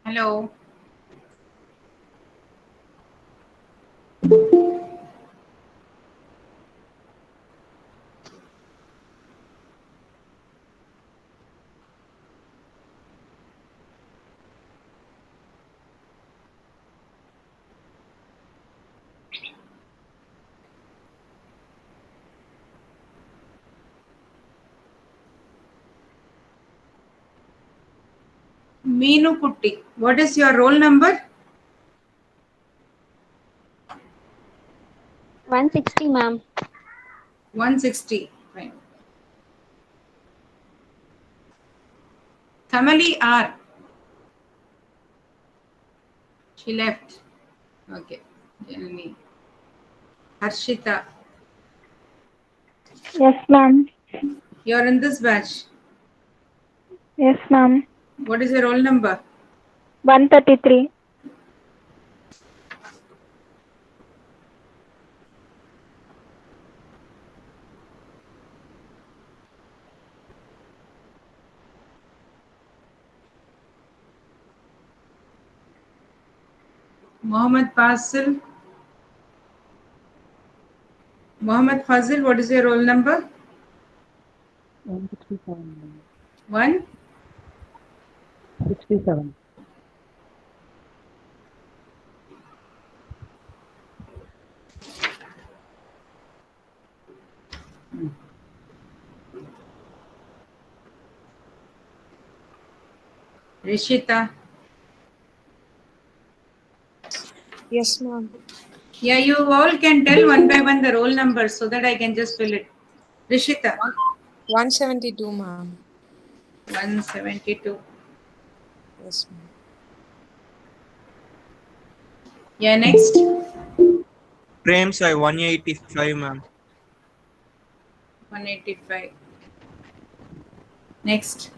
Hello. Meenu Kutti. What is your roll number? 160, ma'am. 160. Fine. Kamali R. She left. Okay. Janani. Harshita. Yes, ma'am. You're in this batch. Yes, ma'am. What is your roll number? 133. Mohammed Fazil. Mohammed Fazil, what is your roll number? 167. 1? 67. Rishita. Yes, ma'am. Yeah, you all can tell one by one the roll number so that I can just fill it. Rishita. 172, ma'am. 172. Yes, ma'am. Yeah, next. Prem Sai 185, ma'am. 185. Next.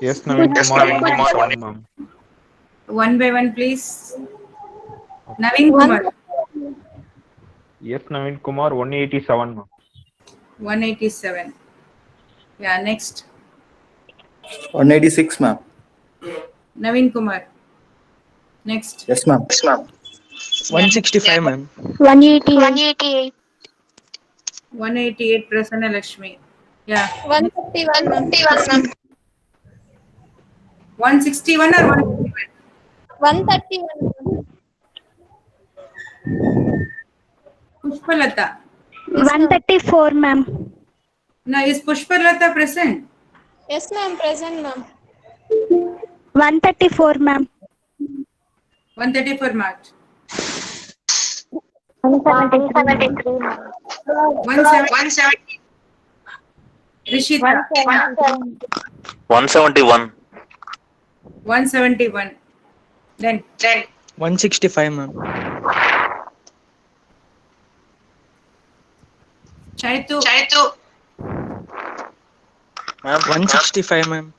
Yes, Naveen Kumar 187, ma'am. One by one, please. Naveen Kumar. Yes, Naveen Kumar 187, ma'am. 187. Yeah, next. 186, ma'am. Naveen Kumar. Next. Yes, ma'am. 165, ma'am. 188. 188. Prasanna Lakshmi. Yeah. 151, ma'am. 161 or 151? 131. Pushpalata. 134, ma'am. Now, is Pushpalata present? Yes, ma'am. Present, ma'am. 134, ma'am. 134 marked. 173. 170. Rishita. 171. 171. Then 165, ma'am. Chaitu. Ma'am, 165, ma'am.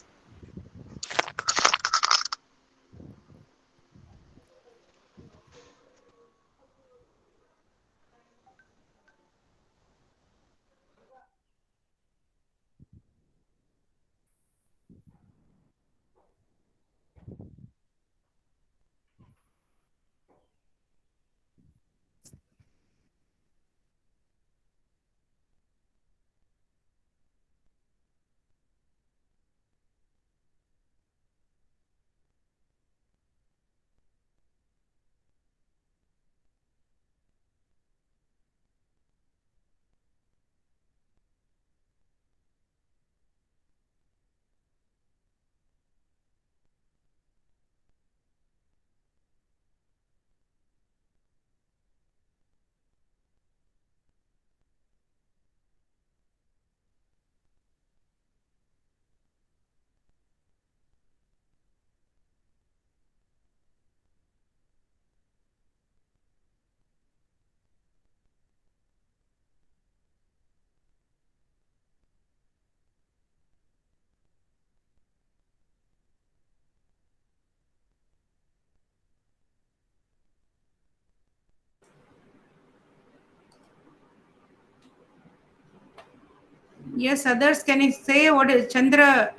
Yes, others, can you say what is Chandra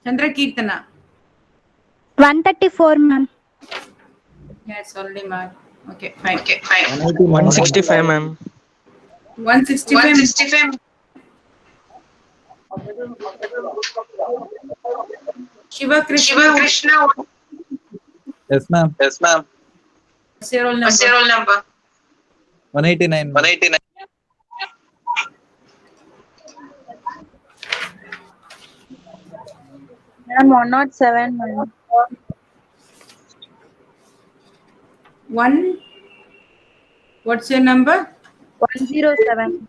Kirtana? 134, ma'am. Yeah, it's already marked. Okay, fine. 165, ma'am. 165. Shiva Krishna. Yes, ma'am. What's your roll number? 189. 189. Ma'am, 107, ma'am. One. What's your number? 107.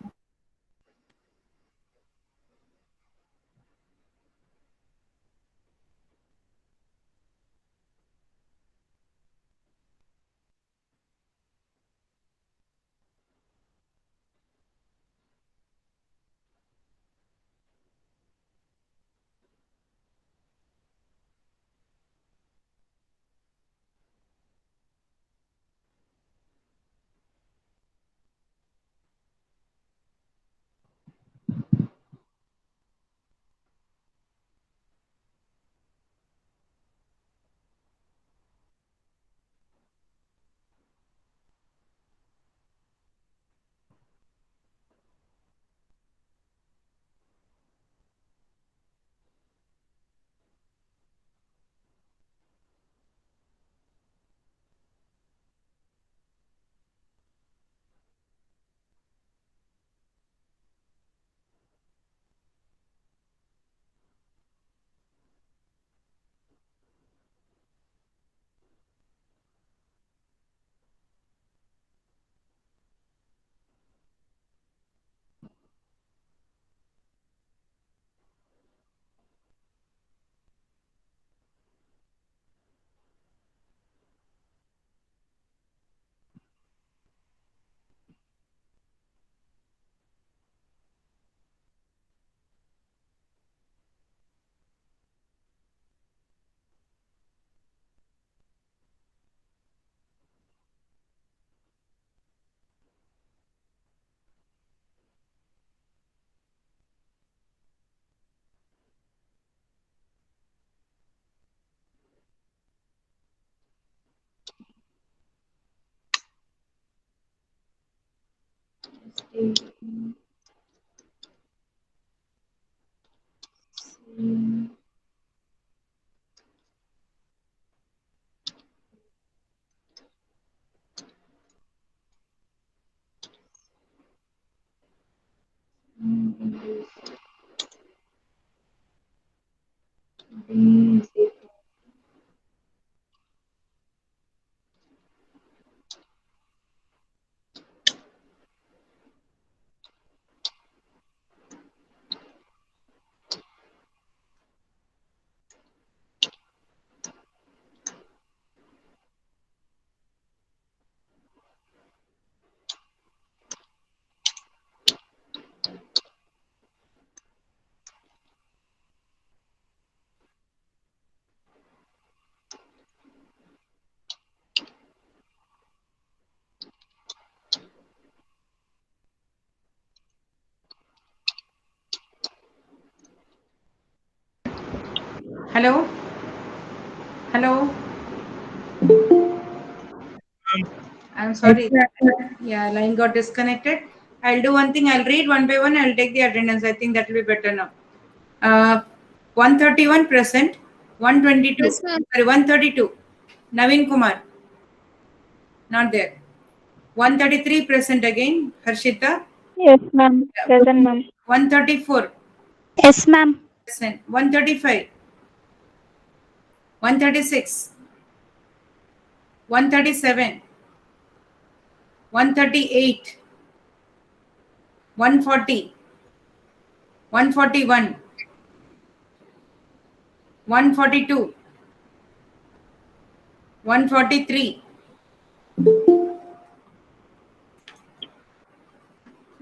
Hello? Hello? I'm sorry. Yeah, line got disconnected. I'll do one thing. I'll read one by one. I'll take the attendance. I think that will be better now. 131 present. 122. Yes, ma'am. Sorry, 132. Naveen Kumar. Not there. 133 present again. Harshita. Yes, ma'am. Present, ma'am. 134 Yes, ma'am. present. 135. 136. 137. 138. 140. 141. 142. 143.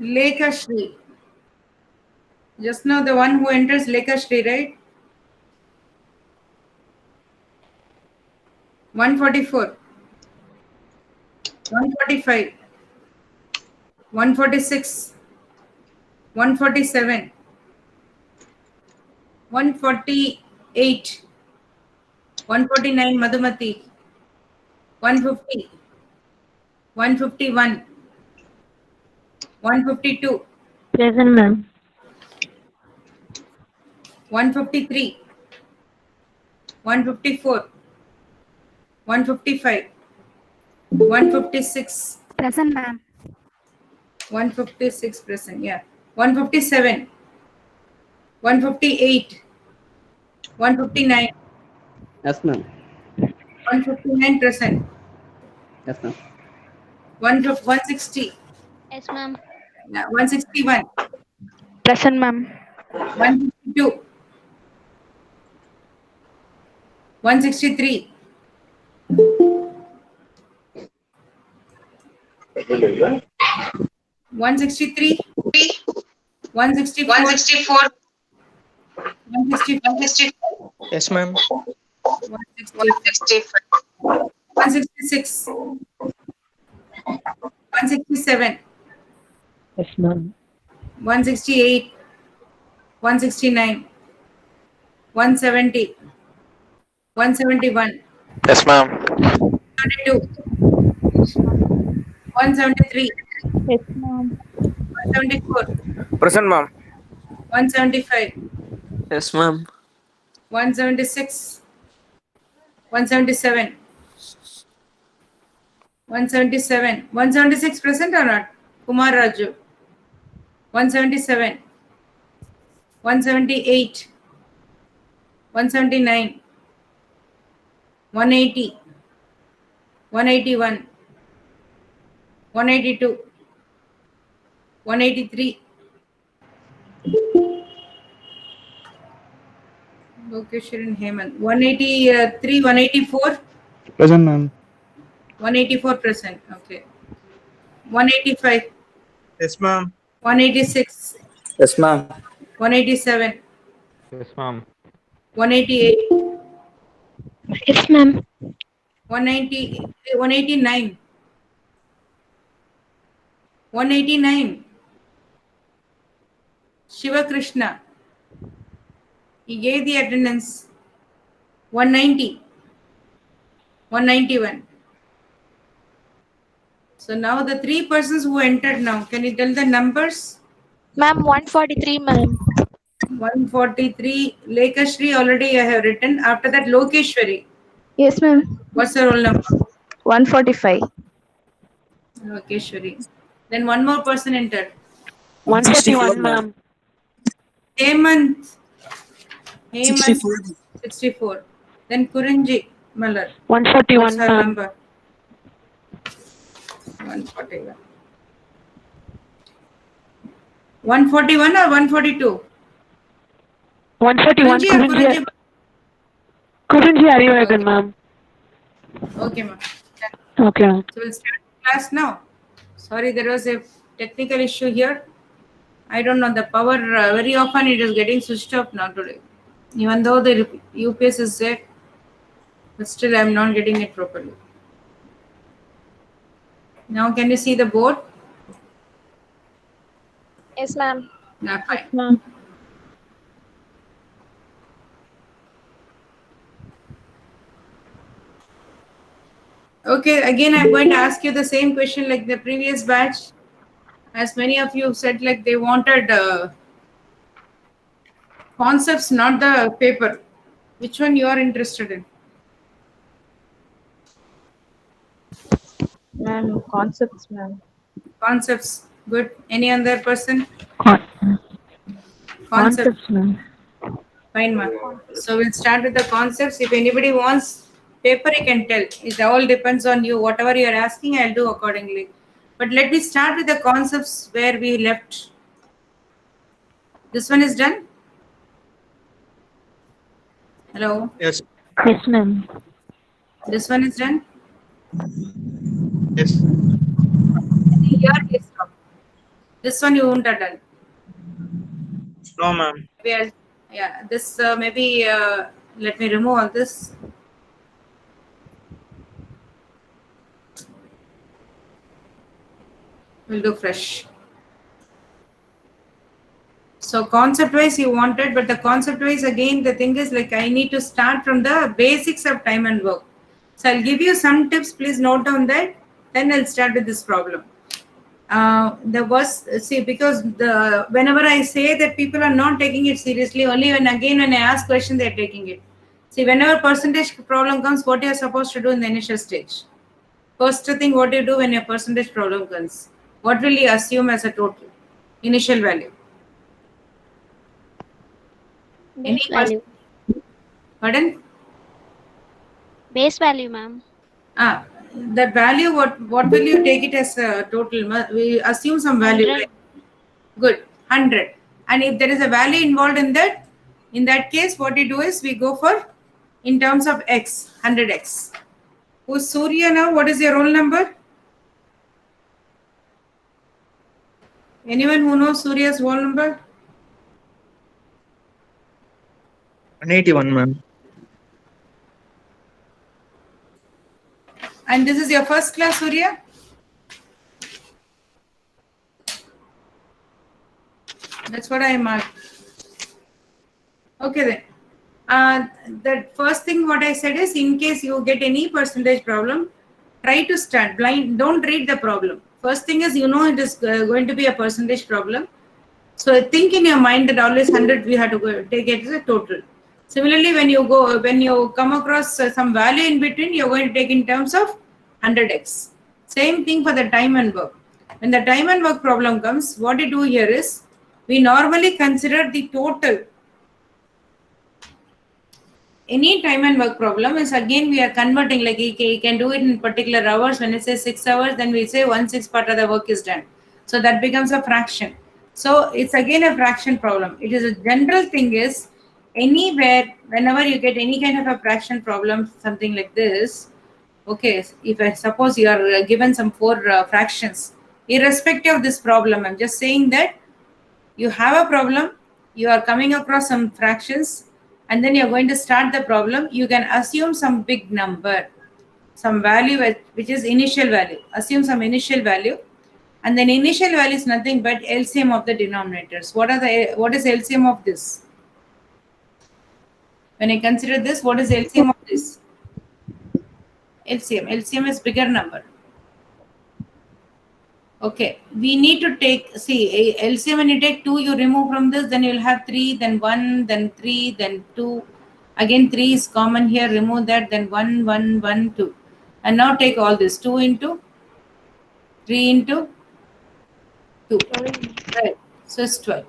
Lekha Shri. Just now the one who enters Lekha Shri, right? 144. 145. 146. 147. 148. 149 Madhumati. 150. 151. 152. Present, ma'am. 153. 154. 155. 156. Present, ma'am. 156 present, yeah. 157. 158. 159. Yes, ma'am. 159 present. Yes, ma'am. 160. Yes, ma'am. 161. Present, ma'am. 152. 163. 163. 164. 164. 165. Yes, ma'am. 165. 166. 167. Yes, ma'am. 168. 169. 170. 171. Yes, ma'am. 172. 173. Yes, ma'am. 174. Present, ma'am. 175. Yes, ma'am. 176. 177. 177. 176 present or not? Kumar Raju. 177. 178. 179. 180. 181. 182. 183. Lokeshwar and Hemant. 183. 184. Present, ma'am. 184 present. Okay. 185. Yes, ma'am. 186. Yes, ma'am. 187. Yes, ma'am. 188. Yes, ma'am. 190. 189. 189. Shiva Krishna. He gave the attendance. 190. 191. So now the three persons who entered now, can you tell the numbers? Ma'am, 143, ma'am. 143. Lekashri already I have written. After that, Lokeshwari. Yes, ma'am. What's the roll number? 145. Lokeshwari. Then one more person entered. 141, ma'am. Hemant. 64. 64. Then Kurinji Malar. 141, What's her ma'am. number? 141. 141 or 142? 141. Kurinji or Kurinji? Couldn't you Arivagan, ma'am? Okay, ma'am. Okay, ma'am. So we'll start class now. Sorry, there was a technical issue here. I don't know, the power very often it is getting switched off now today. Even though the UPS is there, but still I'm not getting it properly. Now can you see the board? Yes, ma'am. Yeah, fine. Ma'am. Okay, again I'm going to ask you the same question like the previous batch. As many of you said like they wanted concepts, not the paper. Which one you are interested in? Ma'am, concepts, ma'am. Concepts. Good. Any other person? Concept. Concepts, ma'am. Fine, ma'am. So we'll start with the concepts. If anybody wants paper, you can tell. It all depends on you. Whatever you are asking, I'll do accordingly. But let me start with the concepts where we left. This one is done? Hello? Yes. Yes, ma'am. This one is done? Yes. Here we stop. This one you won't have done. No, ma'am. Maybe yeah, this maybe let me remove all this. We'll do fresh. So concept wise you wanted, but the concept wise again the thing is like I need to start from the basics of time and work. So I'll give you some tips. Please note down that. Then I'll start with this problem. The worst, see, because the whenever I say that people are not taking it seriously, only when I ask question they're taking it. See, whenever percentage problem comes, what you're supposed to do in the initial stage? First thing, what you do when your percentage problem comes? What will you assume as a total initial value? Base value. Pardon? Base value, ma'am. That value, what will you take it as a total? We assume some value. 100. Right? Good, 100. And if there is a value involved in that case, what we do is we go for in terms of x, 100x. Who's Surya now? What is your roll number? Anyone who knows Surya's roll number? 181, ma'am. And this is your first class, Surya? That's what I marked. Okay then. The first thing what I said is in case you get any percentage problem, try to start blind. Don't read the problem. First thing is it is going to be a percentage problem. So think in your mind that always 100 we have to go take it as a total. Similarly, when you come across some value in between, you're going to take in terms of 100x. Same thing for the time and work. When the time and work problem comes, what we do here is we normally consider the total. Any time and work problem is again we are converting, like you can do it in particular hours. When it says 6 hours, then we say 1/6 part of the work is done. So that becomes a fraction. So it's again a fraction problem. It is a general thing is anywhere, whenever you get any kind of a fraction problem, something like this, okay, if I suppose you are given some 4 fractions, irrespective of this problem, I'm just saying that you have a problem, you are coming across some fractions, and then you're going to start the problem. You can assume some big number, some value which is initial value. Assume some initial value, and then initial value is nothing but LCM of the denominators. What is LCM of this? When I consider this, what is LCM of this? LCM is bigger number. Okay, we need to take, see, LCM when you take 2, you remove from this, then you'll have 3, then 1, then 3, then 2. Again, 3 is common here, remove that, then 1, 1, 1, 2. And now take all this, 2 into 3 into 2. Right, so it's 12.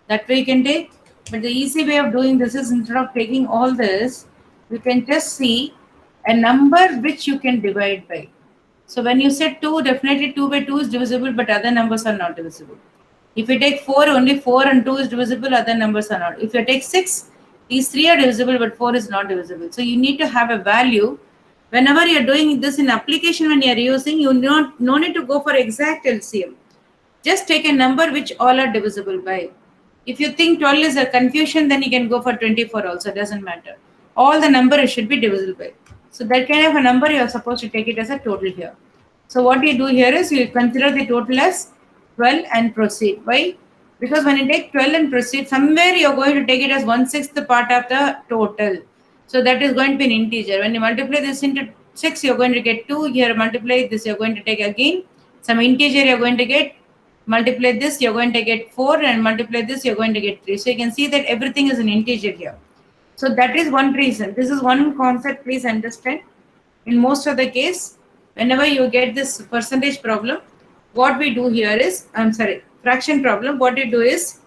That way you can take, but the easy way of doing this is instead of taking all this, you can just see a number which you can divide by. So when you say 2, definitely 2 by 2 is divisible, but other numbers are not divisible. If you take 4, only 4 and 2 is divisible, other numbers are not. If you take 6, these 3 are divisible, but 4 is not divisible. So you need to have a value. Whenever you're doing this in application, when you're using, you no need to go for exact LCM. Just take a number which all are divisible by. If you think 12 is a confusion, then you can go for 24 also, it doesn't matter. All the number should be divisible by. So that kind of a number you are supposed to take it as a total here. So what you do here is you consider the total as 12 and proceed. Why? Because when you take 12 and proceed, somewhere you are going to take it as 1/6 part of the total. So that is going to be an integer. When you multiply this into 6, you are going to get 2. Here multiply this, you are going to take again some integer you are going to get. Multiply this, you're going to get 4, and multiply this, you're going to get 3. So you can see that everything is an integer here. So that is one reason. This is one concept, please understand. In most of the case, whenever you get this percentage problem, what we do here is, fraction problem, what you do is,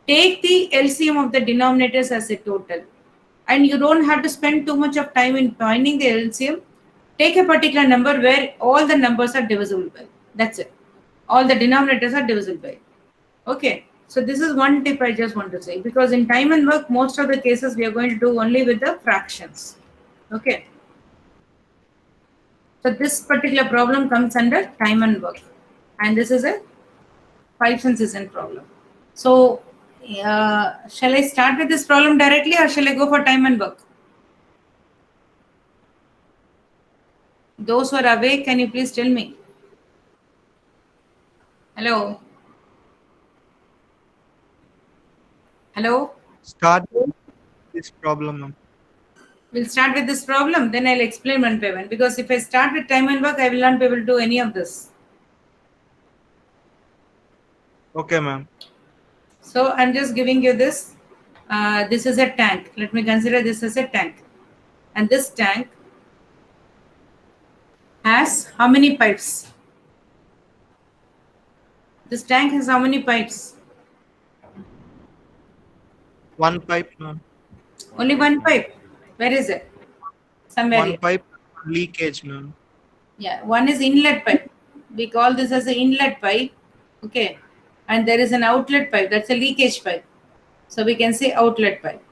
take the LCM of the denominators as a total. And you don't have to spend too much of time in finding the LCM. Take a particular number where all the numbers are divisible by. That's it. All the denominators are divisible by. Okay, so this is one tip I just want to say, because in time and work, most of the cases we are going to do only with the fractions. Okay, so this particular problem comes under time and work, and this is a 5 and 6 problem. So shall I start with this problem directly, or shall I go for time and work? Those who are awake, can you please tell me? Hello. Hello? Start with this problem, ma'am. We'll start with this problem, then I'll explain one by one. Because if I start with time and work, I will not be able to do any of this. Okay, ma'am. So I'm just giving you this. This is a tank. Let me consider this as a tank. And this tank has how many pipes? This tank has how many pipes? One pipe, ma'am. Only one pipe. Where is it? Somewhere One here. pipe leakage, ma'am. Yeah, one is inlet pipe. We call this as an inlet pipe. Okay. And there is an outlet pipe. That's a leakage pipe. So we can say outlet pipe.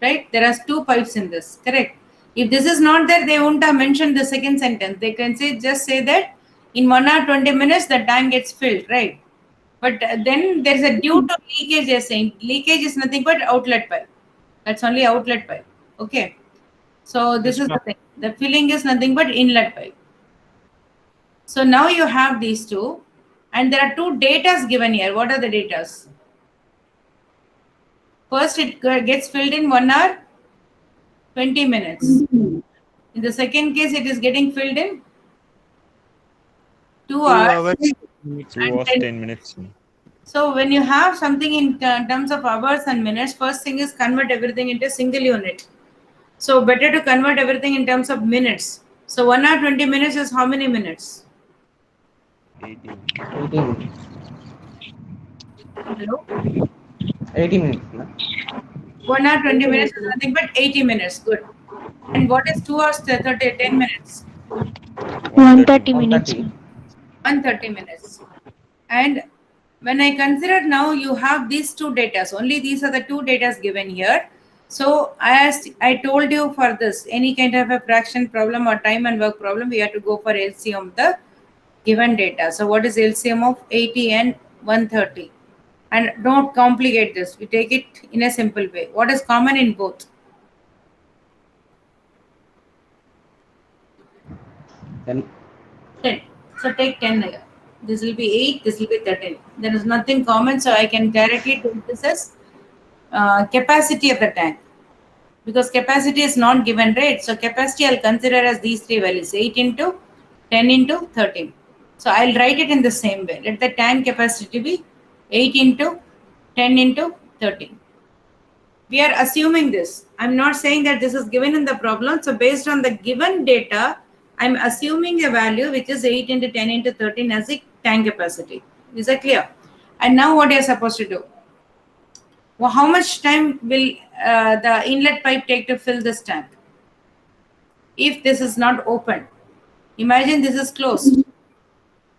Right? There are two pipes in this. Correct. If this is not there, they won't have mentioned the second sentence. They can say just say that in 1 hour 20 minutes the tank gets filled. Right? But then there is a due to leakage. They're saying leakage is nothing but outlet pipe. That's only outlet pipe. Okay. So this Yes, is the ma'am. thing. The filling is nothing but inlet pipe. So now you have these two, and there are two datas given here. What are the datas? First, it gets filled in 1 hour 20 minutes. In the second case, it is getting filled in 2 2 hours. hours. 2 And hours, 10 10 minutes. So when you have something in terms of hours and minutes, first thing is convert everything into single unit. So better to convert everything in terms of minutes. So 1 hour 20 minutes is how many minutes? 18. 80 minutes. Hello? 80 minutes, ma'am. 1 hour 20 minutes is nothing but 80 minutes. Good. And what is 2 hours 10 minutes? 130 minutes. 130. 130 minutes. And when I consider now you have these two datas, only these are the two datas given here. So as I told you, for this, any kind of a fraction problem or time and work problem, we have to go for LCM of the given data. So what is LCM of 80 and 130? And don't complicate this. We take it in a simple way. What is common in both? 10. 10. So take 10 here. This will be 8, this will be 13. There is nothing common, so I can directly take this as capacity of the tank. Because capacity is not given, right? So capacity I'll consider as these three values, 8 into 10 into 13. So I'll write it in the same way. Let the tank capacity be 8 into 10 into 13. We are assuming this. I'm not saying that this is given in the problem. So based on the given data, I'm assuming a value which is 8 into 10 into 13 as a tank capacity. Is that clear? And now what you're supposed to do? Well, how much time will the inlet pipe take to fill this tank? If this is not open, imagine this is closed.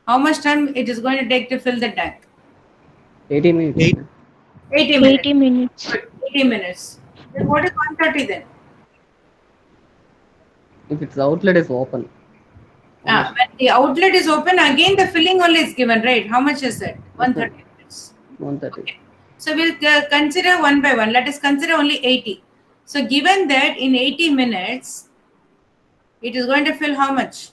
How much time it is going to take to fill the tank? 80 minutes. 8. ma'am. 80 minutes. 80 minutes. 80 minutes. Then what is 130 then? If its outlet is open. When the outlet is open, again the filling only is given, right? How much is that? 130 minutes. 130. Okay. So we'll consider one by one. Let us consider only 80. So given that in 80 minutes, it is going to fill how much?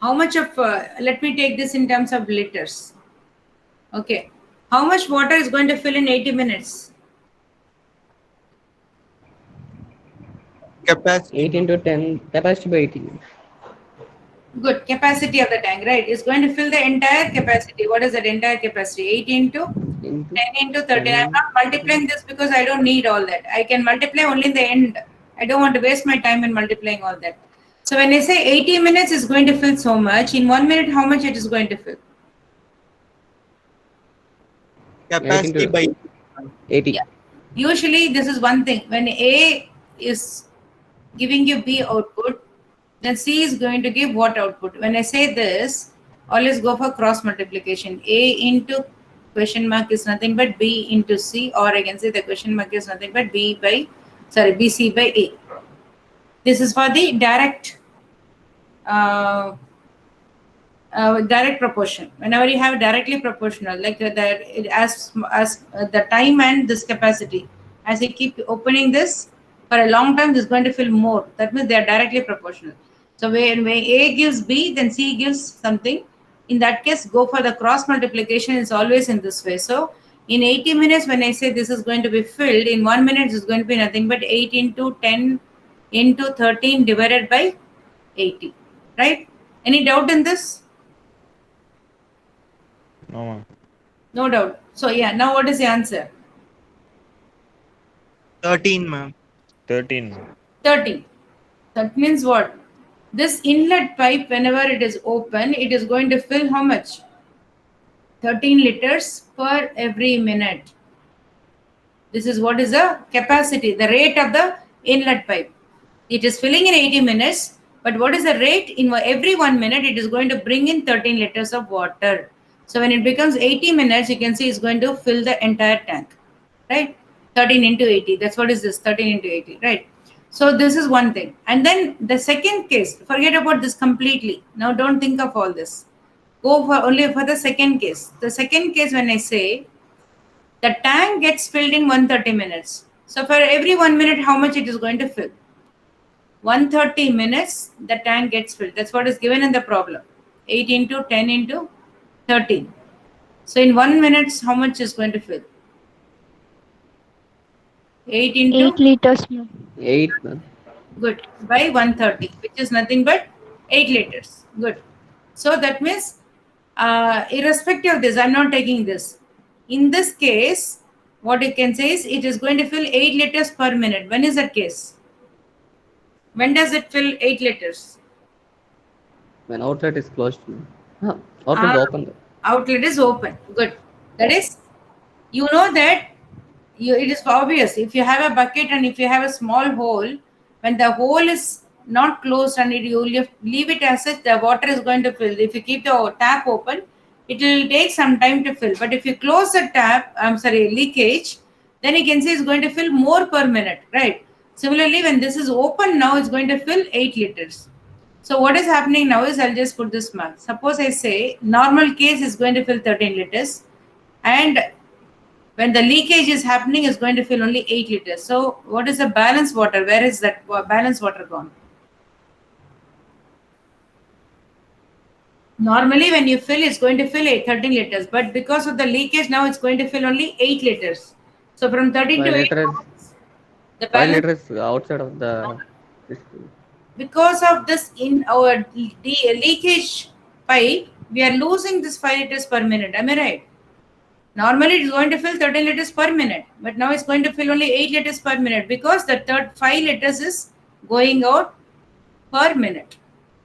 How much of, let me take this in terms of liters. Okay. How much water is going to fill in 80 minutes? Capacity. 8 into 10. Capacity by 80. Good. Capacity of the tank, right? Is going to fill the entire capacity. What is that entire capacity? 8 into 10 into 13. I'm not multiplying this because I don't need all that. I can multiply only in the end. I don't want to waste my time in multiplying all that. So when I say 80 minutes is going to fill so much, in 1 minute, how much it is going to fill? Capacity by 80. Yeah. Usually this is one thing. When A is giving you B output, then C is going to give what output? When I say this, always go for cross multiplication. A into question mark is nothing but B into C, or I can say the question mark is nothing but BC by A. This is for the direct direct proportion. Whenever you have directly proportional, like that, as the time and this capacity, as you keep opening this for a long time, this is going to fill more. That means they are directly proportional. So when A gives B, then C gives something. in that case, go for the cross multiplication. Is always in this way. So in 80 minutes, when I say this is going to be filled, in 1 minute is going to be nothing but 8 into 10 into 13 divided by 80, right? Any doubt in this? No, ma'am. No doubt. So yeah, now what is the answer? 13, ma'am. 13. 30. That means what? This inlet pipe, whenever it is open, it is going to fill how much? 13 liters per every minute. This is what is the capacity, the rate of the inlet pipe. It is filling in 80 minutes, but what is the rate? In every 1 minute, it is going to bring in 13 liters of water. So when it becomes 80 minutes, you can see it's going to fill the entire tank, right? 13 into 80. That's what is this, 13 into 80, right? So this is one thing. And then the second case, forget about this completely. Now don't think of all this. Go for only for the second case. The second case, when I say the tank gets filled in 130 minutes. So for every 1 minute, how much it is going to fill? 130 minutes, the tank gets filled. That's what is given in the problem. 8 into 10 into 13. So in 1 minute, how much is going to fill? 8 into 8 liters, ma'am. 8, ma'am. good, by 130, which is nothing but 8 liters. Good. So that means, irrespective of this, I'm not taking this. In this case, what you can say is it is going to fill 8 liters per minute. When is that case? When does it fill 8 liters? When outlet is closed, ma'am. Outlet is open. Outlet is open. Good. That is, you know that it is obvious. If you have a bucket and if you have a small hole, when the hole is not closed and you leave it as such, the water is going to fill. If you keep the tap open, it will take some time to fill. But if you close the tap, leakage, then you can see it's going to fill more per minute, right? Similarly, when this is open now, it's going to fill 8 liters. So what is happening now is, I'll just put this mark. Suppose I say normal case is going to fill 13 liters, and when the leakage is happening, is going to fill only 8 liters. So what is the balance water? Where is that balance water gone? Normally, when you fill, it's going to fill 13 liters, but because of the leakage, now it's going to fill only 8 liters. So from 13 to 8, the 5 balance, liters outside of the. because of this in our leakage pipe, we are losing this 5 liters per minute. Am I right? Normally, it's going to fill 13 liters per minute, but now it's going to fill only 8 liters per minute because the 5 liters is going out per minute,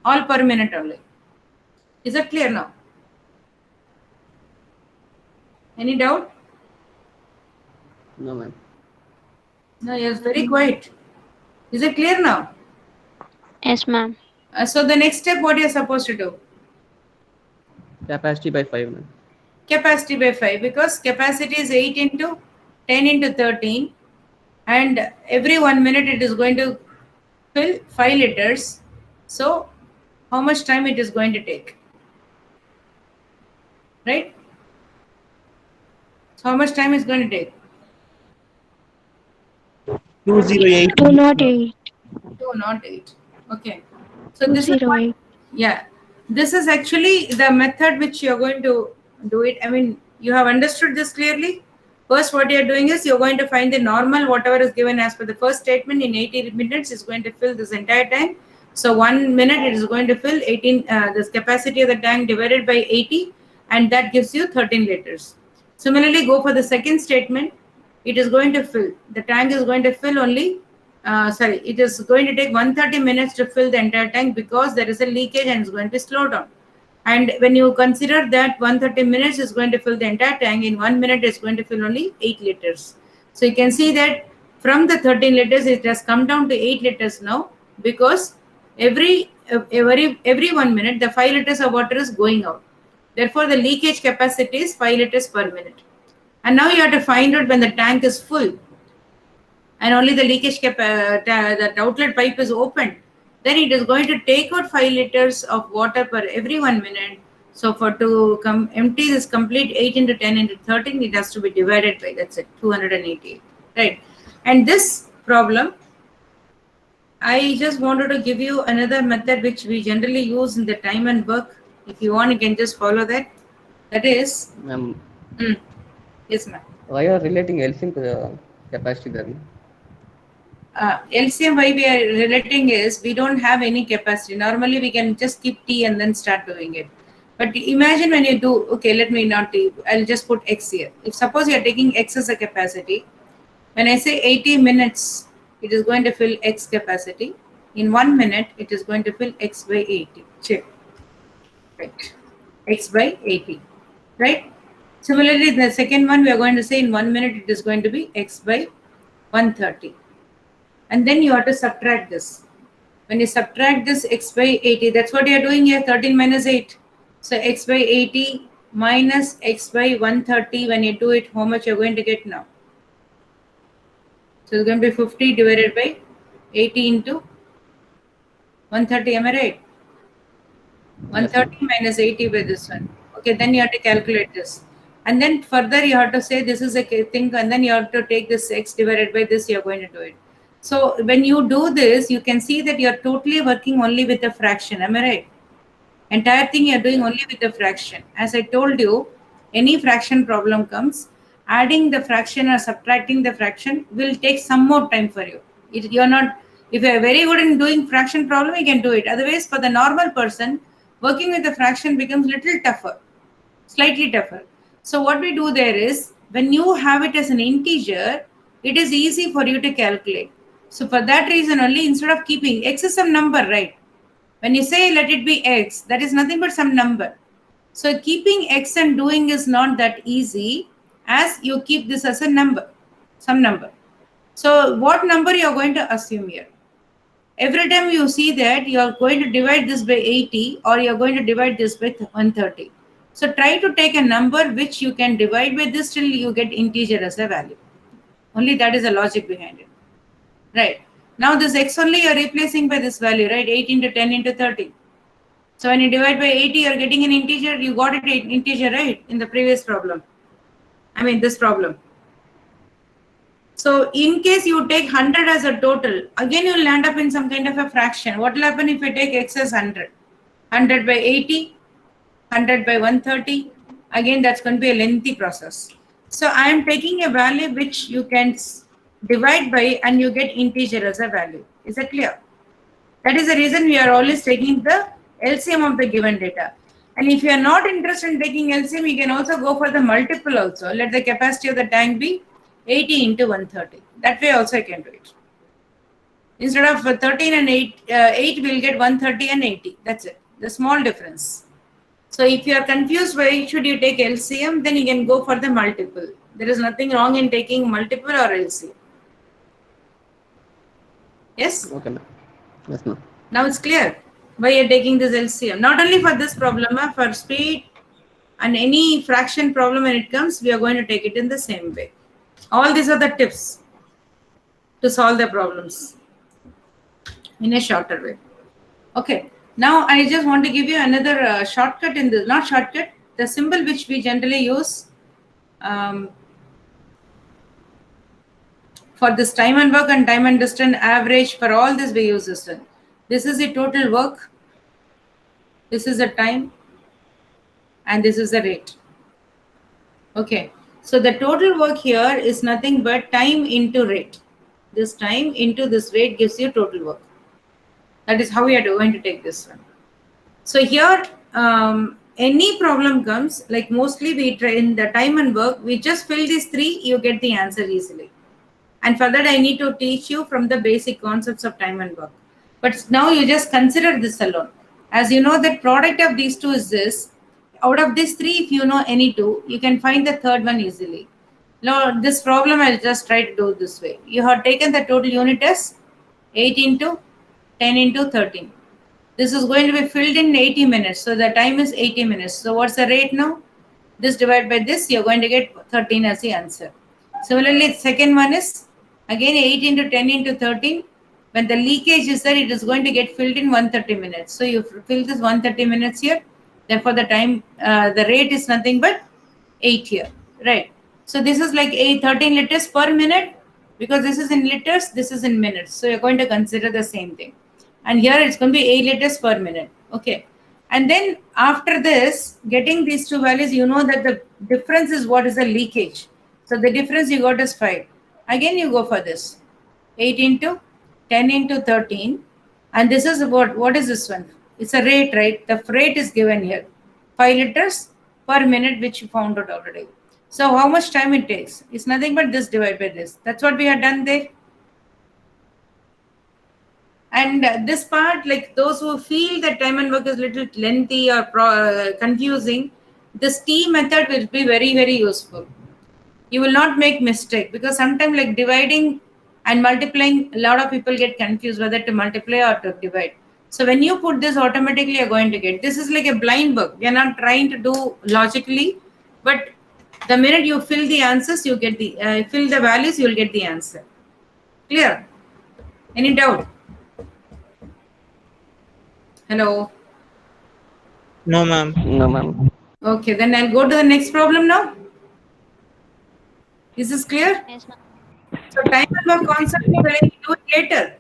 all per minute only. Is that clear now? Any doubt? No, ma'am. No, yes, very quiet. Is it clear now? Yes, ma'am. So the next step, what you're supposed to do? Capacity by 5, ma'am. Capacity by 5, because capacity is 8 into 10 into 13, and every 1 minute it is going to fill 5 liters. So how much time it is going to take? Right? So how much time is going to take? 208. 208. 208. Okay. So this is 208. yeah. This is actually the method which you're going to do it. I mean, you have understood this clearly. First, what you're doing is you're going to find the normal, whatever is given as per the first statement, in 80 minutes is going to fill this entire tank. So 1 minute it is going to fill 18, this capacity of the tank divided by 80, and that gives you 13 liters. Similarly, go for the second statement. It is going to fill, the tank is going to fill only, it is going to take 130 minutes to fill the entire tank because there is a leakage and it's going to slow down. And when you consider that 130 minutes is going to fill the entire tank, in 1 minute it's going to fill only 8 liters. So you can see that from the 13 liters, it has come down to 8 liters now, because every 1 minute, the 5 liters of water is going out. Therefore, the leakage capacity is 5 liters per minute. And now you have to find out when the tank is full and only the leakage the outlet pipe is open, then it is going to take out 5 liters of water per every 1 minute. So for to empty this complete 8 into 10 into 13, it has to be divided by, that's it, 288, right? And this problem, I just wanted to give you another method which we generally use in the time and work If you want, you can just follow that. That is, Ma'am, yes, ma'am. why are relating LCM to the capacity then? LCM, why we are relating is we don't have any capacity. Normally, we can just keep T and then start doing it. But imagine when you do, okay, let me not T, I'll just put X here. If suppose you are taking X as a capacity, when I say 80 minutes, it is going to fill X capacity. In 1 minute, it is going to fill X by 80. Check. Right. X by 80. Right? Similarly, the second one, we are going to say in 1 minute, it is going to be X by 130. And then you have to subtract this. When you subtract this X by 80, that's what you are doing here, 13 minus 8. So X by 80 minus X by 130, when you do it, how much you're going to get now? So it's going to be 50 divided by 80 into 130, am I right? 130 minus 80 by this one. Okay, then you have to calculate this. And then further you have to say this is a thing, and then you have to take this X divided by this, you're going to do it. So when you do this, you can see that you're totally working only with a fraction, am I right? Entire thing you're doing only with a fraction. As I told you, any fraction problem comes, adding the fraction or subtracting the fraction will take some more time for you. If you're very good in doing fraction problem, you can do it. Otherwise, for the normal person, working with the fraction becomes little tougher, slightly tougher. So what we do there is, when you have it as an integer, it is easy for you to calculate. So for that reason only, instead of keeping X is some number, right? When you say let it be X, that is nothing but some number. So keeping X and doing is not that easy as you keep this as a number, some number. So what number you are going to assume here? Every time you see that you are going to divide this by 80 or you are going to divide this by 130. So try to take a number which you can divide by this till you get integer as a value. Only that is the logic behind it. Right. Now this X only you are replacing by this value, right? 8 into 10 into 30. So when you divide by 80, you are getting an integer. You got it integer, right? In the previous problem. I mean this problem. So in case you take 100 as a total, again you will land up in some kind of a fraction. What will happen if you take X as 100? 100 by 80, 100 by 130. Again, that's going to be a lengthy process. So I am taking a value which you can divide by and you get integer as a value. Is that clear? That is the reason we are always taking the LCM of the given data. And if you are not interested in taking LCM, you can also go for the multiple also. Let the capacity of the tank be 80 into 130. That way also you can do it. Instead of 13 and 8 will get 130 and 80. That's it. The small difference. So if you are confused why should you take LCM, then you can go for the multiple. There is nothing wrong in taking multiple or LCM. Yes? Okay, ma'am. Yes, ma'am. Now it's clear why you are taking this LCM. Not only for this problem, for speed and any fraction problem when it comes, we are going to take it in the same way. All these are the tips to solve the problems in a shorter way. Okay. Now I just want to give you another shortcut in this, not shortcut, the symbol which we generally use for this time and work and time and distance average. For all this we use this one. This is the total work, this is the time, and this is the rate. Okay, so the total work here is nothing but time into rate. This time into this rate gives you total work. That is how we are going to take this one. So here, any problem comes, like mostly we try in the time and work, we just fill these three, you get the answer easily. And for that, I need to teach you from the basic concepts of time and work. But now you just consider this alone. As you know, the product of these two is this. Out of these three, if you know any two, you can find the third one easily. Now, this problem, I'll just try to do this way. You have taken the total unit as 8 into 10 into 13. This is going to be filled in 80 minutes. So the time is 80 minutes. So what's the rate now? This divided by this, you're going to get 13 as the answer. Similarly, the second one is again 8 into 10 into 13. When the leakage is there, it is going to get filled in 130 minutes. So you fill this 130 minutes here. Therefore, the time, the rate is nothing but 8 here, right? So this is like 13 liters per minute. Because this is in liters, this is in minutes. So you're going to consider the same thing. And here it's going to be 8 liters per minute. Okay. And then after this, getting these two values, you know that the difference is what is the leakage. So the difference you got is 5. Again, you go for this. 8 into 10 into 13. And this is what is this one? It's a rate, right? The rate is given here. 5 liters per minute, which you found out already. So how much time it takes? It's nothing but this divided by this. That's what we have done there. And this part, like those who feel that time and work is little lengthy or confusing, this T method will be very, very useful. You will not make mistake, because sometimes like dividing and multiplying, a lot of people get confused whether to multiply or to divide. So when you put this, automatically you're going to get. This is like a blind book. You're not trying to do logically, but the minute you fill the answers, you get the fill the values, you will get the answer. Clear? Any doubt? Hello. No, ma'am. No, ma'am. Okay, then I'll go to the next problem now. Is this clear? Yes, ma'am. So time and work concept, we will do it later.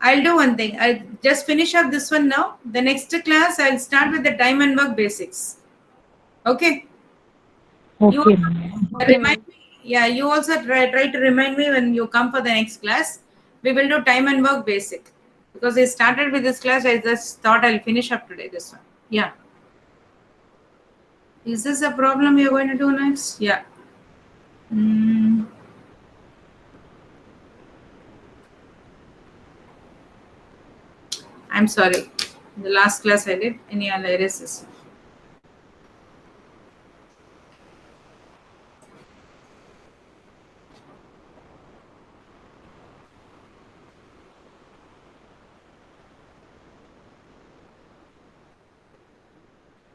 I'll do one thing. I'll just finish up this one now. The next class, I'll start with the time and work basics. Okay? You also remind me, yeah, you also try to remind me when you come for the next class. We will do time and work basic. Because I started with this class, I just thought I'll finish up today, this one. Yeah. Is this a problem you're going to do next? Yeah. I'm sorry. The last class I did, any other errors?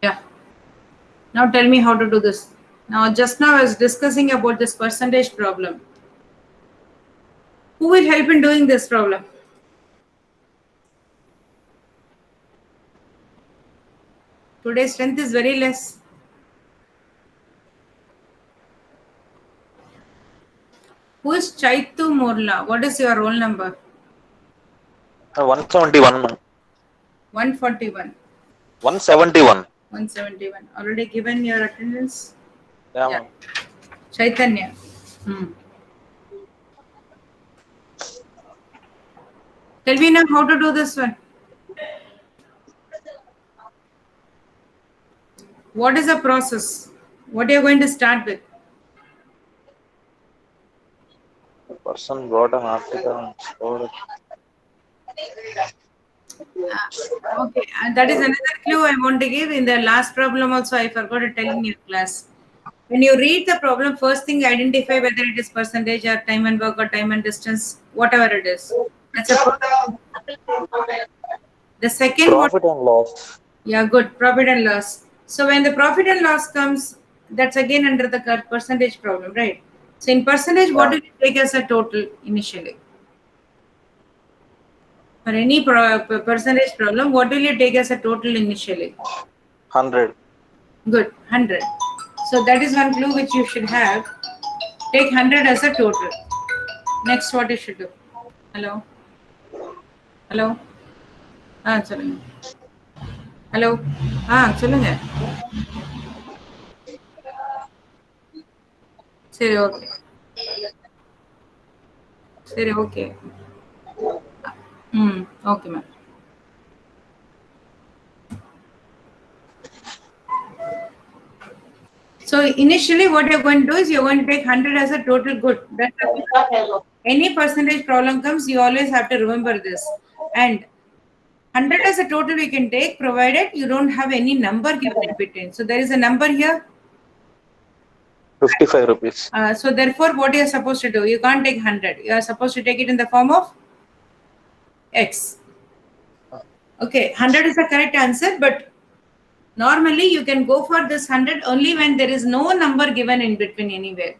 Yeah. Now tell me how to do this. Now, just now I was discussing about this percentage problem. Who will help in doing this problem? Today's strength is very less. Who is Chaitu Morla? What is your roll number? 171, ma'am. 141. 171. 171. Already given your attendance? Yeah, Yeah. ma'am. Chaitanya. Tell me now how to do this one. What is the process? What are you going to start with? The person brought an article and stored it. Okay, and that is another clue I want to give. In the last problem also, I forgot to tell in your class. When you read the problem, first thing identify whether it is percentage or time and work or time and distance, whatever it is. That's a the second Profit and loss. Yeah, good. Profit and loss. So when the profit and loss comes, that's again under the percentage problem, right? So in percentage, what do you take as a total initially? For any percentage problem, what will you take as a total initially? 100. Good, 100. So that is one clue which you should have. Take 100 as a total. Next, what you should do? Hello? Hello? சொல்லுங்க. Hello? சொல்லுங்க. சரி, okay. சரி, okay. Okay ma'am. So initially what you're going to do is you're going to take 100 as a total good. Any percentage problem comes, you always have to remember this. And 100 as a total we can take, provided you don't have any number given in between. So there is a number here. 55 rupees. So therefore what you're supposed to do, you can't take 100. You are supposed to take it in the form of X. Okay, 100 is the correct answer, but normally you can go for this 100 only when there is no number given in between anywhere.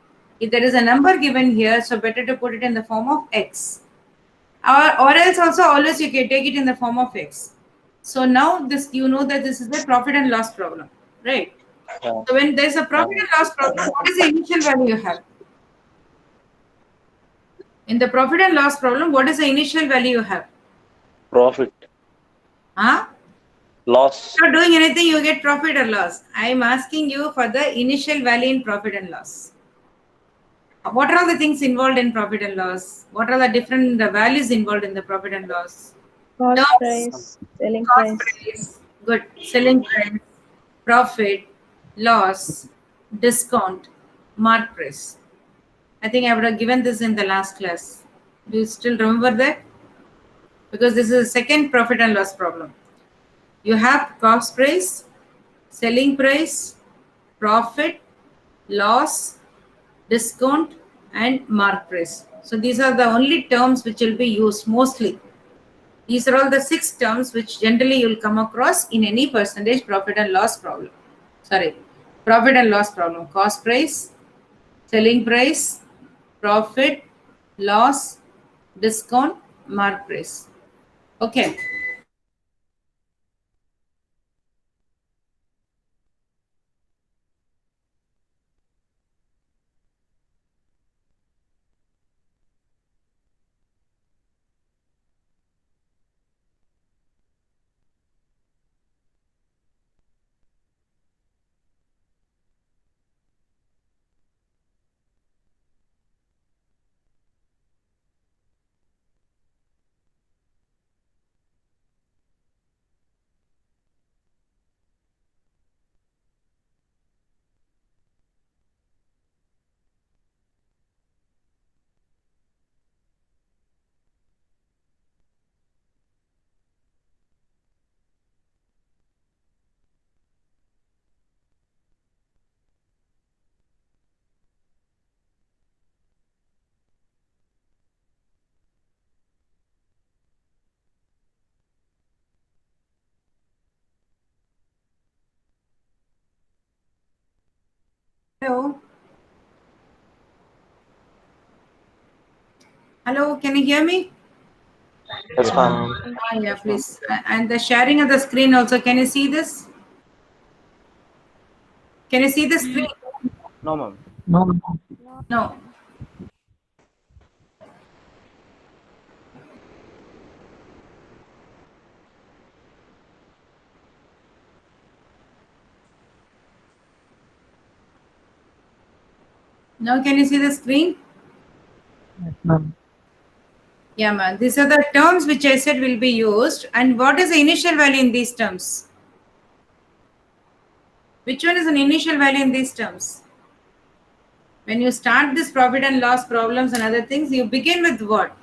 If there is a number given here, so better to put it in the form of X. Or else also always you can take it in the form of X. So now this, you know that this is the profit and loss problem, right? Yeah. So when there's a profit and loss problem, what is the initial value you have? In the profit and loss problem, what is the initial value you have? Profit. Huh? Loss. Not doing anything, you get profit or loss. I am asking you for the initial value in profit and loss. What are all the things involved in profit and loss? What are the different values involved in the profit and loss? Cost Terms. price, selling Cost price. price, good. Selling price, profit, loss, discount, mark price. I think I would have given this in the last class. Do you still remember that? Because this is a second profit and loss problem. You have cost price, selling price, profit, loss, discount, and mark price. So these are the only terms which will be used mostly. These are all the 6 terms which generally you will come across in any percentage profit and loss problem. Sorry, profit and loss problem. Cost price, selling price, profit, loss, discount, mark price. Okay. Hello. Hello, can you hear me? Yes, ma'am. Yeah, please. And the sharing of the screen also, can you see this? Can you see the screen? No, ma'am. No. Now can you see the screen? Yeah, man. These are the terms which I said will be used. And what is the initial value in these terms? Which one is an initial value in these terms? When you start this profit and loss problems and other things, you begin with what?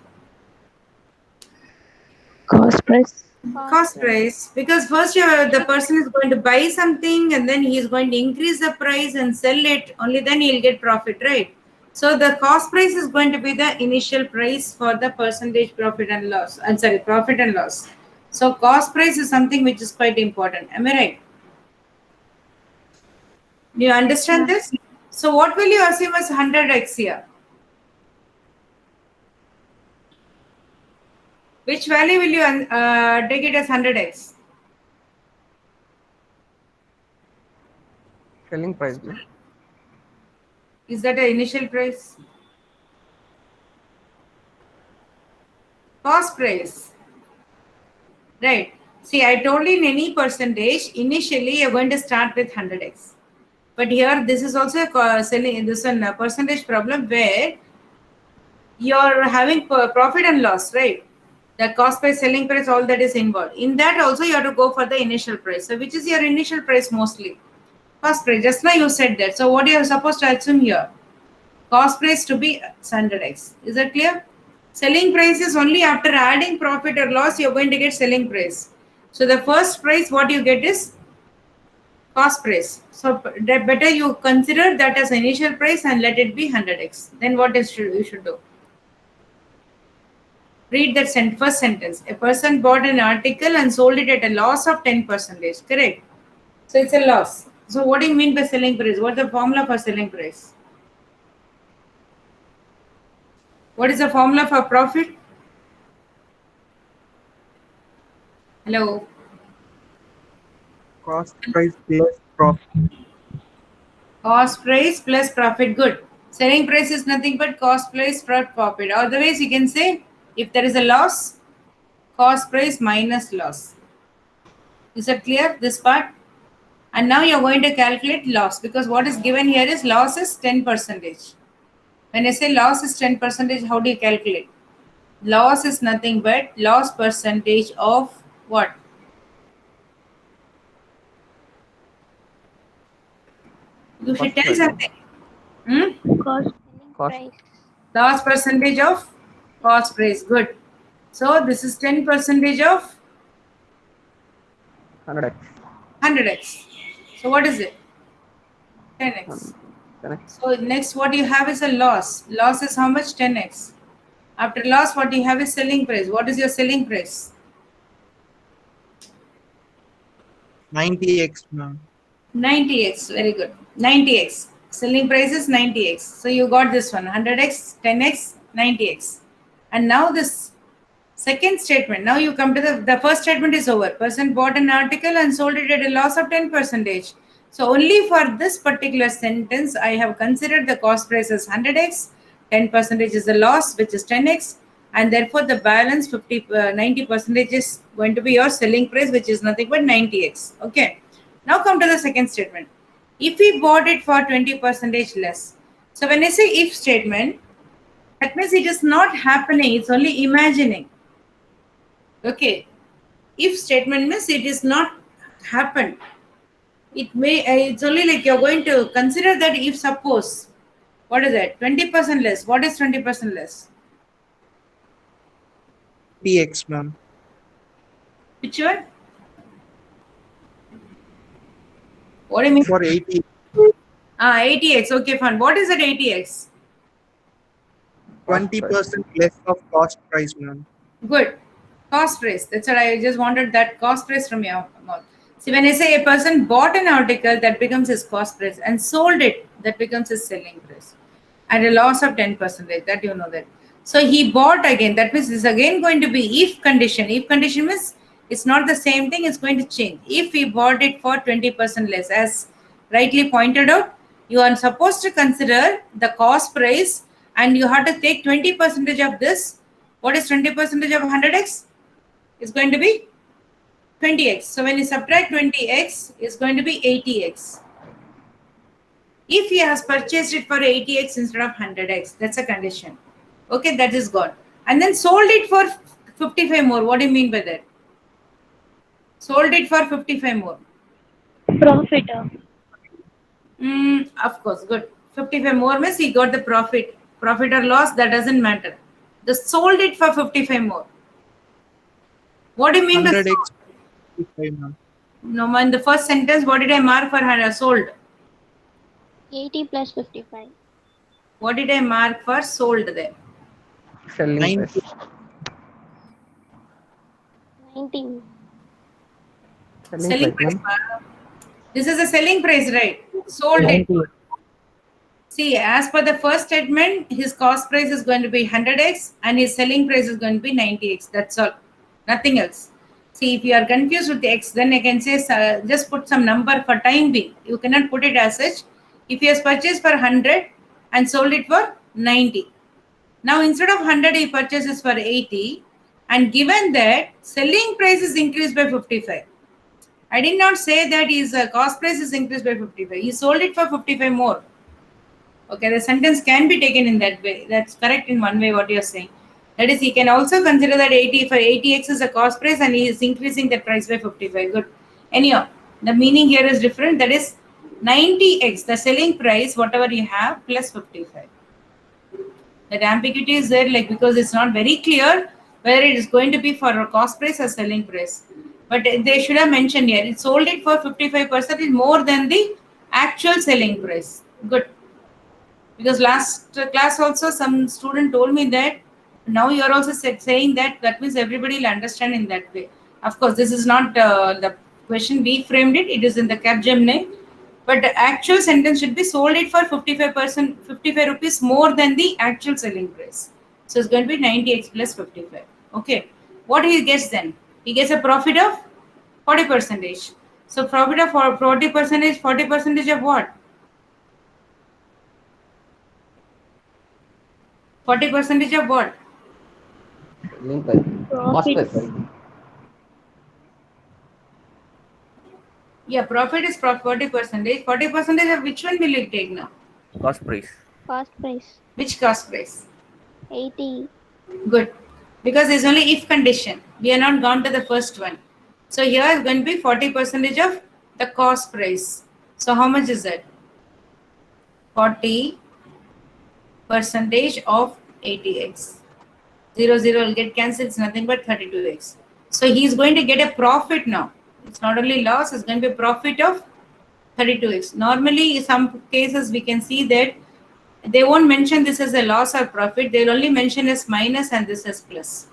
Cost price. Cost price. Because first the person is going to buy something and then he is going to increase the price and sell it. Only then he'll get profit, right? So the cost price is going to be the initial price for the percentage profit and loss. I'm sorry, profit and loss. So cost price is something which is quite important. Am I right? Do you understand this? So what will you assume as 100x here? Which value will you take it as 100x? Selling price. Is that an initial price? Cost price. Right. See, I told you in any percentage, initially you're going to start with 100x. But here, this is also a percentage problem where you're having profit and loss, right? The cost price, selling price, all that is involved. In that also, you have to go for the initial price. So, which is your initial price mostly? Cost price. Just now you said that. So, what you are supposed to assume here? Cost price to be 100x. Is that clear? Selling price is only after adding profit or loss, you're going to get selling price. So, the first price, what you get is cost price. So, better you consider that as initial price and let it be 100x. Then, what is you should do? Read that first sentence. A person bought an article and sold it at a loss of 10%. Correct? So it's a loss. So what do you mean by selling price? What's the formula for selling price? What is the formula for profit? Hello? Cost price plus profit. Cost price plus profit. Good. Selling price is nothing but cost price plus profit. Otherwise, you can say if there is a loss, cost price minus loss. Is that clear, this part? And now you're going to calculate loss, because what is given here is loss is 10%. When I say loss is 10%, how do you calculate? Loss is nothing but loss percentage of what? You should Cost tell price. something. Hmm? Cost selling Cost. price. Loss percentage of cost price. Good. So this is 10% of 100x. 100x. So what is it? 10x. 10x. So next what you have is a loss. Loss is how much? 10x. After loss, what you have is selling price. What is your selling price? 90x, ma'am. 90x. Very good. 90x. Selling price is 90x. So you got this one, 100x, 10x, 90x. And now this second statement. Now you come to the first statement is over. Person bought an article and sold it at a loss of 10%. So only for this particular sentence, I have considered the cost price as 100x, 10% is the loss, which is 10x, and therefore the balance 90% is going to be your selling price, which is nothing but 90x. Okay. Now come to the second statement. If we bought it for 20% less. So when I say if statement, that means it is not happening, it's only imagining. Okay. If statement means it is not happened. It may, it's only like you're going to consider that if suppose, what is that? 20% less. What is 20% less? 80x, ma'am. Which one? What do you mean? For 80, 80x. Okay, fine. What is that 80x? 20% less of cost price, ma'am. Good. Cost price. That's what I just wanted, that cost price from your mouth. See, when I say a person bought an article, that becomes his cost price, and sold it, that becomes his selling price, at a loss of 10%. That you know that. So he bought again. That means this again going to be if condition. If condition means it's not the same thing. It's going to change. If he bought it for 20% less, as rightly pointed out, you are supposed to consider the cost price, and you have to take 20% of this. What is 20% of 100x? It's going to be 20x. So when you subtract 20x, it's going to be 80x. If he has purchased it for 80x instead of 100x, that's a condition. Okay, that is gone. And then sold it for 55 more. What do you mean by that? Sold it for 55 more. Profit. Of course, good. 55 more means he got the profit. Profit or loss, that doesn't matter. The sold it for 55 more. What do you mean by 100x, sold? 55, ma'am. No, in the first sentence, what did I mark for sold? 80 plus 55. What did I mark for sold there? Selling 90. price. 19. Selling price. ma'am. This is a selling price, right? Sold it. See, as per the first statement, his cost price is going to be 100x and his selling price is going to be 90x. That's all. Nothing else. See, if you are confused with the x, then I can say just put some number for time being. You cannot put it as such. If he has purchased for 100 and sold it for 90. Now, instead of 100, he purchases for 80. And given that selling price is increased by 55. I did not say that his cost price is increased by 55. He sold it for 55 more. Okay, the sentence can be taken in that way. That's correct in one way what you're saying. That is, he can also consider that 80 for 80x is a cost price and he is increasing the price by 55. Good. Anyhow, the meaning here is different. That is 90x, the selling price, whatever you have, plus 55. That ambiguity is there, like, because it's not very clear whether it is going to be for a cost price or selling price. But they should have mentioned here, it sold it for 55% is more than the actual selling price. Good. Because last class also some student told me that now you are also saying that means everybody will understand in that way. Of course, this is not the question we framed it. It is in the Capgemini. But the actual sentence should be sold it for 55%, 55 rupees more than the actual selling price. So it's going to be 90x plus 55. Okay. What he gets then? He gets a profit of 40%. So profit of 40%, 40% of what? 40% of what? Selling price. Cost Profit. price. Yeah, profit is 40%. 40% of which one will you take now? Cost price. Cost price. Which cost price? 80. Good. Because there's only if condition. We are not gone to the first one. So here is going to be 40% of the cost price. So how much is that? 40% of 80x. 0 will get cancelled. It's nothing but 32x. So he's going to get a profit now. It's not only loss, it's going to be a profit of 32x. Normally, in some cases, we can see that they won't mention this as a loss or profit. They'll only mention as minus and this as plus.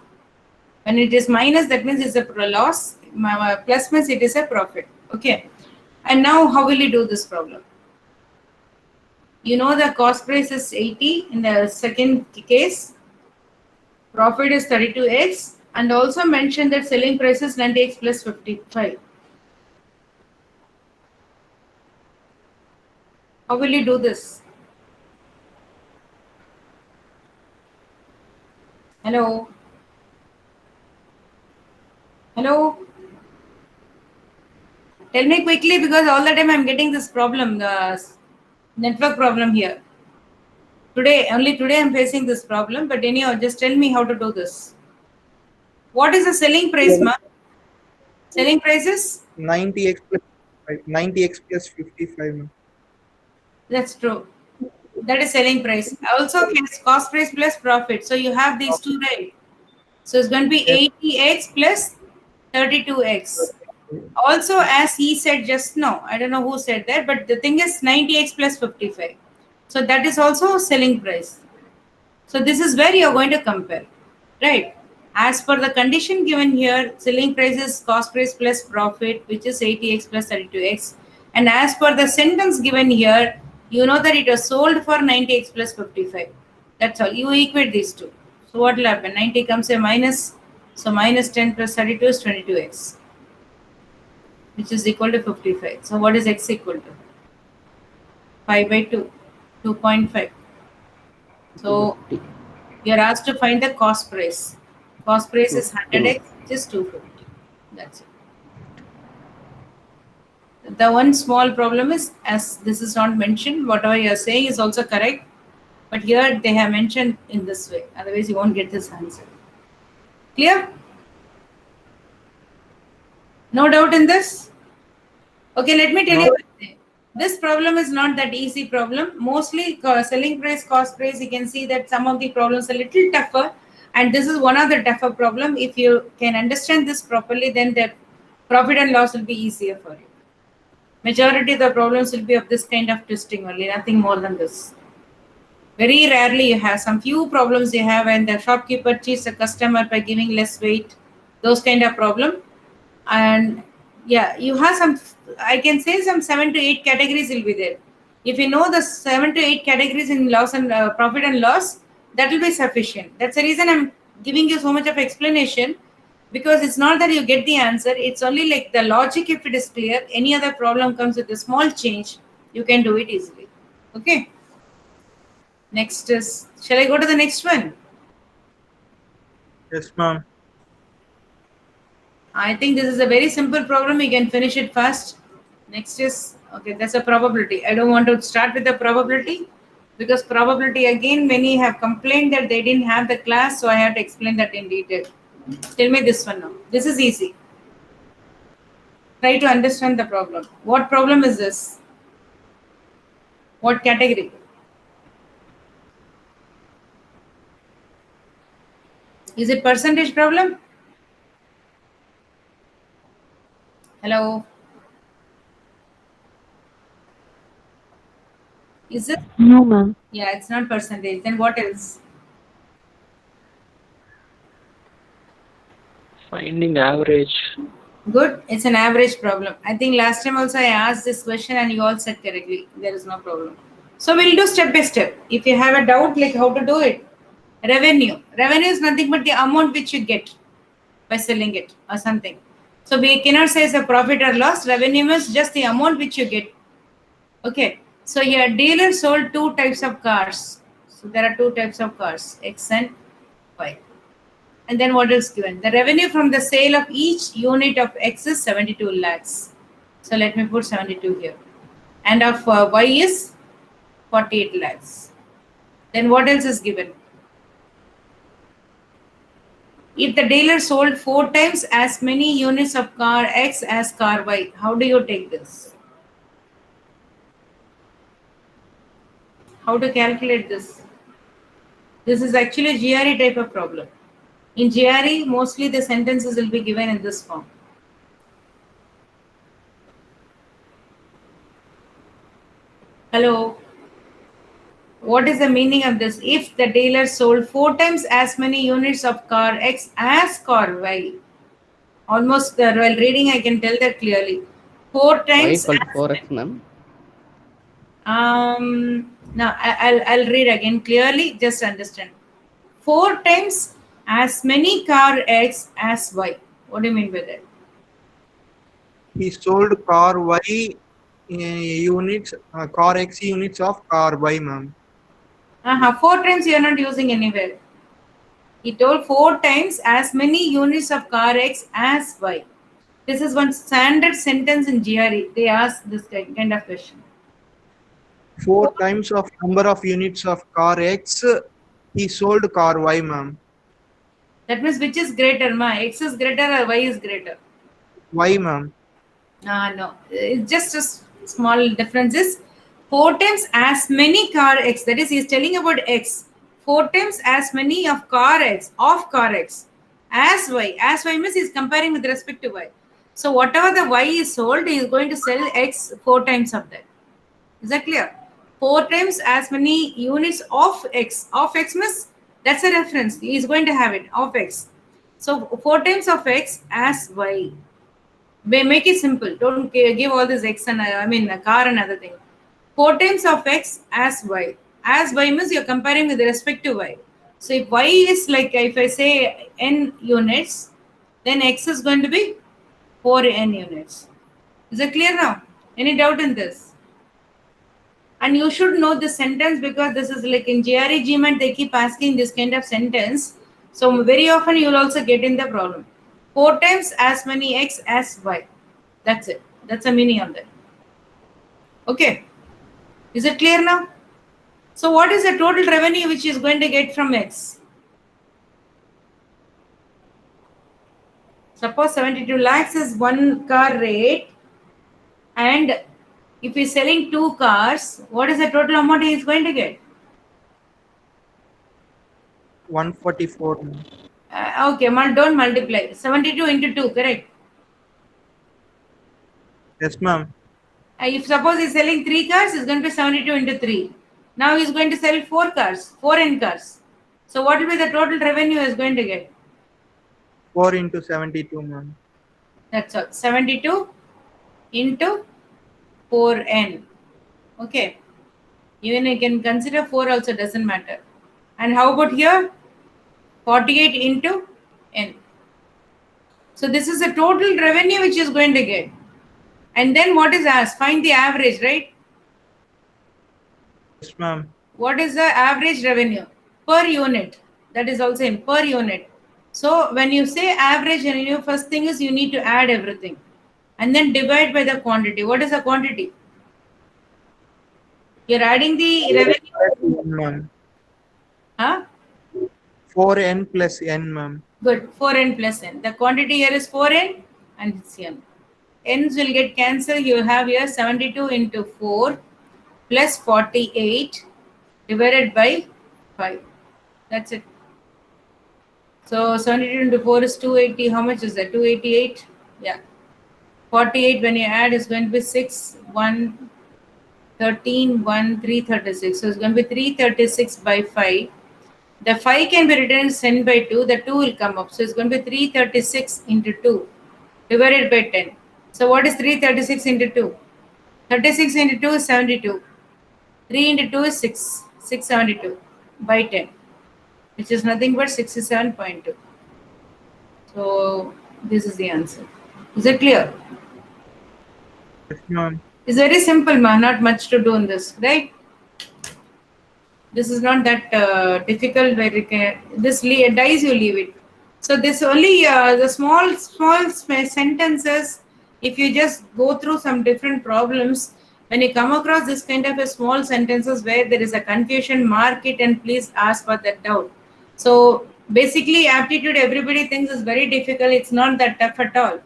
When it is minus, that means it's a loss. Plus means it is a profit. Okay. And now, how will you do this problem? You know the cost price is 80 in the second case. Profit is 32x. And also mention that selling price is 90x plus 55. How will you do this? Hello? Hello? Tell me quickly because all the time I'm getting this problem, the network problem here. Only today I'm facing this problem, but anyhow, just tell me how to do this. What is the selling price, ma'am? Selling price is? 90x plus 55, ma'am. That's true. That is selling price. Also, cost price plus profit. So you have these two, right? So it's going to be 80x plus 32x. Also, as he said just now, I don't know who said that, but the thing is 90x plus 55. So that is also selling price. So this is where you're going to compare, right? As per the condition given here, selling price is cost price plus profit, which is 80x plus 32x. And as per the sentence given here, you know that it was sold for 90x plus 55. That's all. You equate these two. So what will happen? 90 comes a minus. So minus 10 plus 32 is 22x, which is equal to 55. So what is x equal to? 5 by 2, 2.5. So you are asked to find the cost price. Cost price is 100x, which is 250. That's it. The one small problem is, as this is not mentioned, whatever you are saying is also correct. But here they have mentioned in this way. Otherwise, you won't get this answer. Clear? No doubt in this? Okay, let me tell you. This problem is not that easy problem. Mostly selling price, cost price, you can see that some of the problems are a little tougher. And this is one of the tougher problem. If you can understand this properly, then the profit and loss will be easier for you. Majority of the problems will be of this kind of twisting only, nothing more than this. Very rarely you have some few problems you have when the shopkeeper cheats the customer by giving less weight, those kind of problem. And yeah, you have some, I can say some 7 to 8 categories will be there. If you know the 7 to 8 categories in loss and profit and loss, that will be sufficient. That's the reason I'm giving you so much of explanation, because it's not that you get the answer. It's only like the logic. If it is clear, any other problem comes with a small change, you can do it easily. Okay. Next is, shall I go to the next one? Yes, ma'am. I think this is a very simple problem. You can finish it fast. Next is, okay, that's a probability. I don't want to start with the probability because probability, again, many have complained that they didn't have the class, so I have to explain that in detail. Tell me this one now. This is easy. Try to understand the problem. What problem is this? What category? Is it percentage problem? Hello? Is it? No, ma'am. Yeah, it's not percentage. Then what else? Finding average. Good. It's an average problem. I think last time also I asked this question and you all said correctly. There is no problem. So we'll do step by step. If you have a doubt like how to do it. Revenue. Revenue is nothing but the amount which you get by selling it or something. So we cannot say it's a profit or loss. Revenue is just the amount which you get. Okay. So your dealer sold 2 types of cars. So there are 2 types of cars, X and Y. And then what is given? The revenue from the sale of each unit of X is 72 lakhs. So let me put 72 here. And of Y is 48 lakhs. Then what else is given? If the dealer sold 4 times as many units of car X as car Y, how do you take this? How to calculate this? This is actually a GRE type of problem. In GRE, mostly the sentences will be given in this form. Hello? What is the meaning of this? If the dealer sold 4 times as many units of car X as car Y, almost while reading I can tell that clearly. 4 Y times. equal to 4x, ma'am. Now I'll read again clearly. Just understand. 4 times as many car X as Y. What do you mean by that? He sold car Y units, car X units of car Y, ma'am. 4 times you are not using anywhere. He told 4 times as many units of car X as Y. This is one standard sentence in GRE. They ask this kind of question. 4 times of number of units of car X, he sold car Y, ma'am. That means which is greater, ma? X is greater or Y is greater? Y, ma'am. No. It's just a small differences. 4 times as many car X. That is, he is telling about X. 4 times as many of car X, as Y. As Y means he is comparing with respect to Y. So whatever the Y is sold, he is going to sell X 4 times of that. Is that clear? 4 times as many units of X. Of X means that's a reference. He is going to have it of X. So 4 times of X as Y. Make it simple. Don't give all this X and a car and other thing. 4 times of X as Y. As Y means you're comparing with respect to Y. So if Y is like, if I say N units, then X is going to be 4N units. Is it clear now? Any doubt in this? And you should know this sentence because this is like in GRE GMAT, they keep asking this kind of sentence. So very often you will also get in the problem. 4 times as many X as Y. That's it. That's the meaning of that. Okay. Is it clear now? So what is the total revenue which is going to get from X? Suppose 72 lakhs is 1 car rate, and if he's selling 2 cars, what is the total amount he is going to get? 144. Okay, don't multiply. 72 into 2, correct? Yes, ma'am. If suppose he's selling 3 cars, it's going to be 72 into 3. Now he's going to sell 4 cars, 4N cars. So what will be the total revenue he's going to get? 4 into 72, ma'am. That's all. 72 into 4N. Okay. Even you can consider 4 also, doesn't matter. And how about here? 48 into N. So this is the total revenue which is going to get. And then what is asked? Find the average, right? Yes, ma'am. What is the average revenue per unit? That is also in per unit. So when you say average revenue, first thing is you need to add everything and then divide by the quantity. What is the quantity? You're adding the revenue. Ma'am. Huh? 4N plus N, ma'am. Good. 4N plus N. The quantity here is 4N and it's N. N's will get cancelled. You have here 72 into 4 plus 48 divided by 5. That's it. So 72 into 4 is 280. How much is that? 288? Yeah. 48 when you add is going to be 6, 1, 13, 1, 336. So it's going to be 336 by 5. The 5 can be written as 10 by 2. The 2 will come up. So it's going to be 336 into 2 divided by 10. So what is 336 into 2? 36 into 2 is 72. 3 into 2 is 6. 672 by 10. Which is nothing but 67.2. So this is the answer. Is it clear? Yes, ma'am. It's very simple, man. Not much to do in this, right? This is not that difficult. Where you can this dice you leave it. So this only the small sentences if you just go through some different problems, when you come across this kind of a small sentences where there is a confusion, mark it and please ask for that doubt. So basically aptitude everybody thinks is very difficult. It's not that tough at all.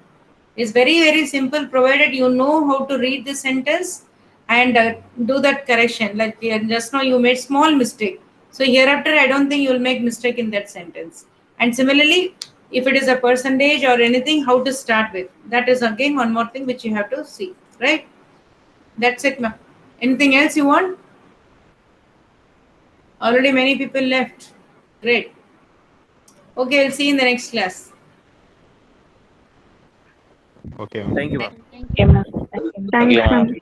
It's very, very simple, provided you know how to read the sentence and do that correction. Like just now you made small mistake. So hereafter, I don't think you'll make mistake in that sentence. And similarly, if it is a percentage or anything, how to start with. That is again one more thing which you have to see, right? That's it, ma'am. Anything else you want? Already many people left. Great. Okay, I'll see you in the next class. Okay, ma'am. Thank you, ma'am. Okay, ma'am. Thank you. Thanks, Yeah. ma'am.